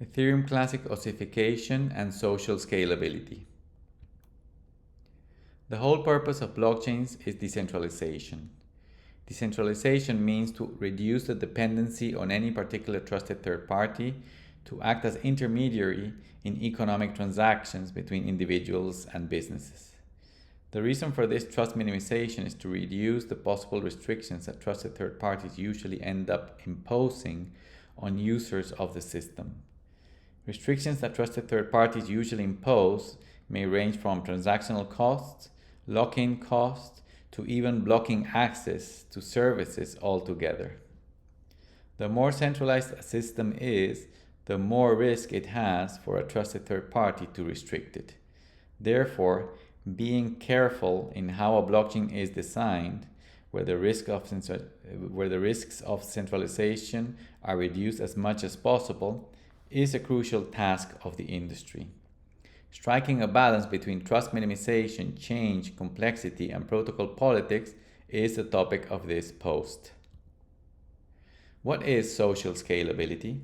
Ethereum Classic Ossification and Social Scalability. The whole purpose of blockchains is decentralization. Decentralization means to reduce the dependency on any particular trusted third party to act as intermediary in economic transactions between individuals and businesses. The reason for this trust minimization is to reduce the possible restrictions that trusted third parties usually end up imposing on users of the system. Restrictions that trusted third parties usually impose may range from transactional costs, lock-in costs, to even blocking access to services altogether. The more centralized a system is, the more risk it has for a trusted third party to restrict it. Therefore, being careful in how a blockchain is designed, where the risks of centralization are reduced as much as possible, is a crucial task of the industry. Striking a balance between trust minimization, change, complexity, and protocol politics is the topic of this post. What is social scalability?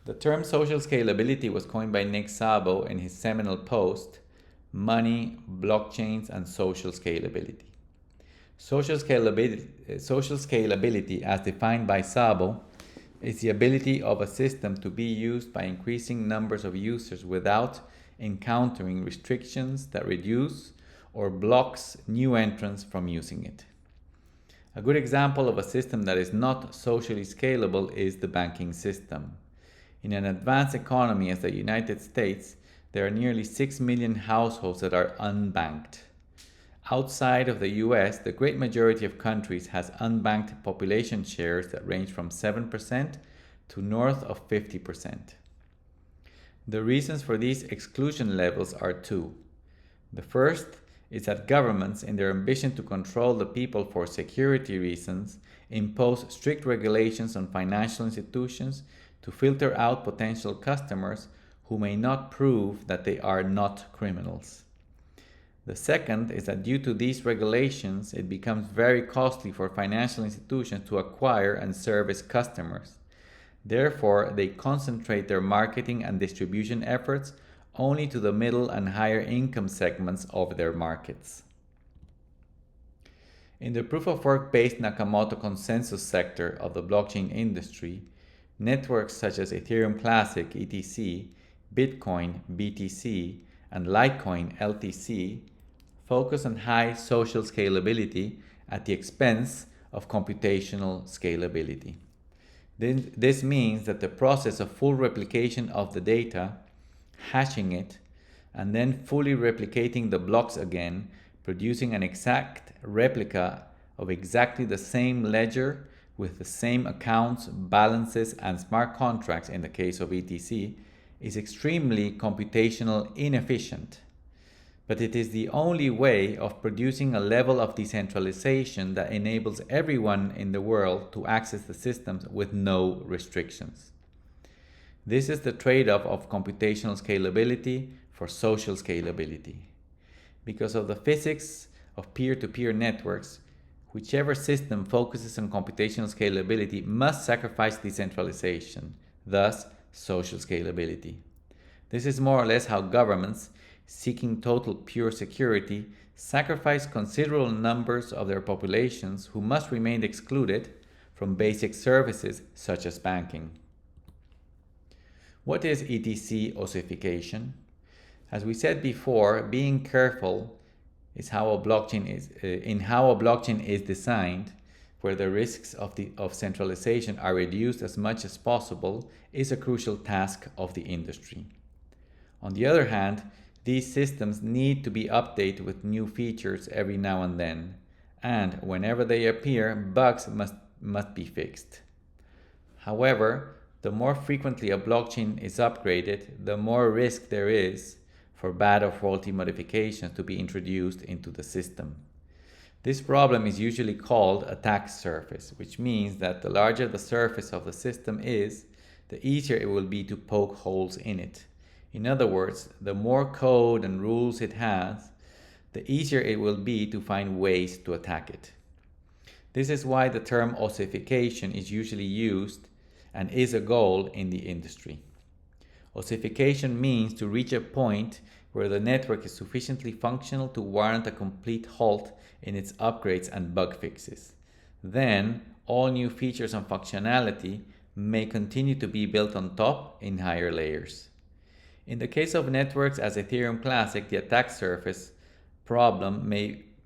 The term social scalability was coined by Nick Szabo in his seminal post, Money, Blockchains, and Social Scalability. Social scalability, as defined by Szabo, is the ability of a system to be used by increasing numbers of users without encountering restrictions that reduce or blocks new entrants from using it. A good example of a system that is not socially scalable is the banking system. In an advanced economy as the United States, there are nearly 6 million households that are unbanked. Outside of the US, the great majority of countries has unbanked population shares that range from 7% to north of 50%. The reasons for these exclusion levels are two. The first is that governments, in their ambition to control the people for security reasons, impose strict regulations on financial institutions to filter out potential customers who may not prove that they are not criminals. The second is that due to these regulations, it becomes very costly for financial institutions to acquire and service customers. Therefore, they concentrate their marketing and distribution efforts only to the middle and higher income segments of their markets. In the proof-of-work-based Nakamoto consensus sector of the blockchain industry, networks such as Ethereum Classic (ETC), Bitcoin (BTC), and Litecoin (LTC) focus on high social scalability at the expense of computational scalability. This means that the process of full replication of the data, hashing it, and then fully replicating the blocks again, producing an exact replica of exactly the same ledger with the same accounts, balances, and smart contracts in the case of ETC, is extremely computational inefficient. But it is the only way of producing a level of decentralization that enables everyone in the world to access the systems with no restrictions. This is the trade-off of computational scalability for social scalability. Because of the physics of peer-to-peer networks, whichever system focuses on computational scalability must sacrifice decentralization, thus social scalability. This is more or less how governments, seeking total pure security, sacrifice considerable numbers of their populations who must remain excluded from basic services such as banking. What is ETC ossification? As we said before, being careful is how a blockchain is designed, where the risks of centralization are reduced as much as possible, is a crucial task of the industry. On the other hand, these systems need to be updated with new features every now and then, and whenever they appear, bugs must be fixed. However, the more frequently a blockchain is upgraded, the more risk there is for bad or faulty modifications to be introduced into the system. This problem is usually called attack surface, which means that the larger the surface of the system is, the easier it will be to poke holes in it. In other words, the more code and rules it has, the easier it will be to find ways to attack it. This is why the term ossification is usually used and is a goal in the industry. Ossification means to reach a point where the network is sufficiently functional to warrant a complete halt in its upgrades and bug fixes. Then, all new features and functionality may continue to be built on top in higher layers. In the case of networks as Ethereum Classic, the attack surface problem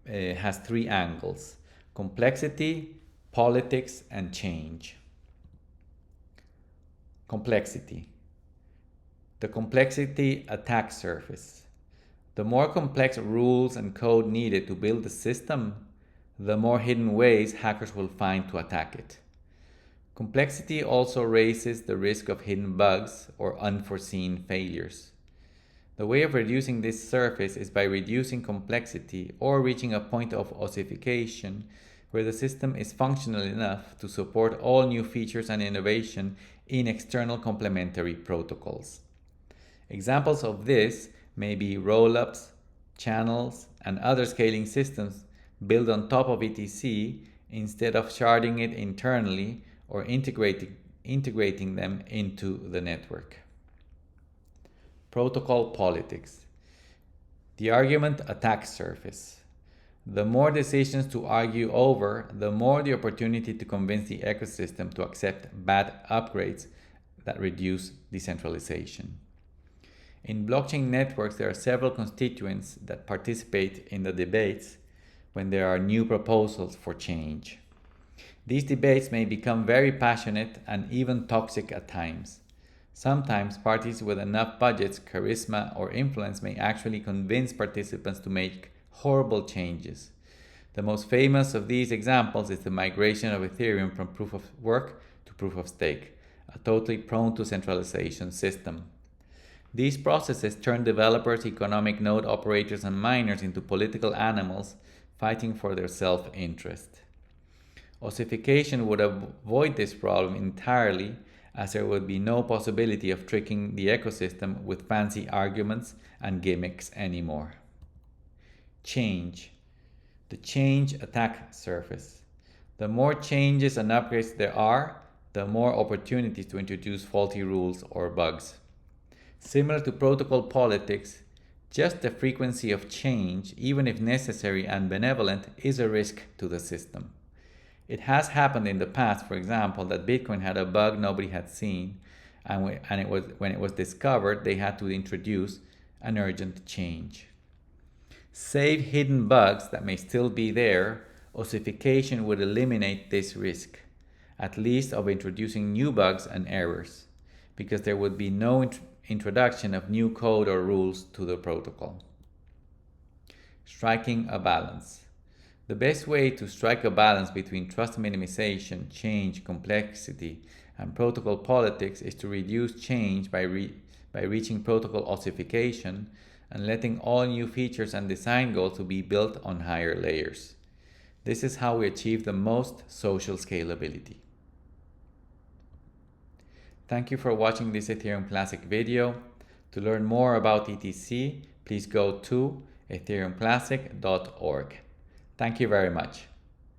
has three angles: complexity, politics, and change. Complexity. The complexity attack surface. The more complex rules and code needed to build the system, the more hidden ways hackers will find to attack it. Complexity also raises the risk of hidden bugs or unforeseen failures. The way of reducing this surface is by reducing complexity or reaching a point of ossification where the system is functional enough to support all new features and innovation in external complementary protocols. Examples of this may be rollups, channels, and other scaling systems built on top of ETC instead of sharding it internally or integrating them into the network. Protocol politics. The argument attack surface. The more decisions to argue over, the more the opportunity to convince the ecosystem to accept bad upgrades that reduce decentralization. In blockchain networks, there are several constituents that participate in the debates when there are new proposals for change. These debates may become very passionate and even toxic at times. Sometimes parties with enough budgets, charisma, or influence may actually convince participants to make horrible changes. The most famous of these examples is the migration of Ethereum from proof of work to proof of stake, a totally prone to centralization system. These processes turn developers, economic node operators, and miners into political animals fighting for their self-interest. Ossification would avoid this problem entirely, as there would be no possibility of tricking the ecosystem with fancy arguments and gimmicks anymore. Change. The change attack surface. The more changes and upgrades there are, the more opportunities to introduce faulty rules or bugs. Similar to protocol politics, just the frequency of change, even if necessary and benevolent, is a risk to the system. It has happened in the past, for example, that Bitcoin had a bug nobody had seen, and when it was discovered, they had to introduce an urgent change. Save hidden bugs that may still be there, ossification would eliminate this risk, at least of introducing new bugs and errors, because there would be no introduction of new code or rules to the protocol. Striking a balance. The best way to strike a balance between trust minimization, change, complexity, and protocol politics is to reduce change by reaching protocol ossification and letting all new features and design goals to be built on higher layers. This is how we achieve the most social scalability. Thank you for watching this Ethereum Classic video. To learn more about ETC, please go to ethereumclassic.org. Thank you very much.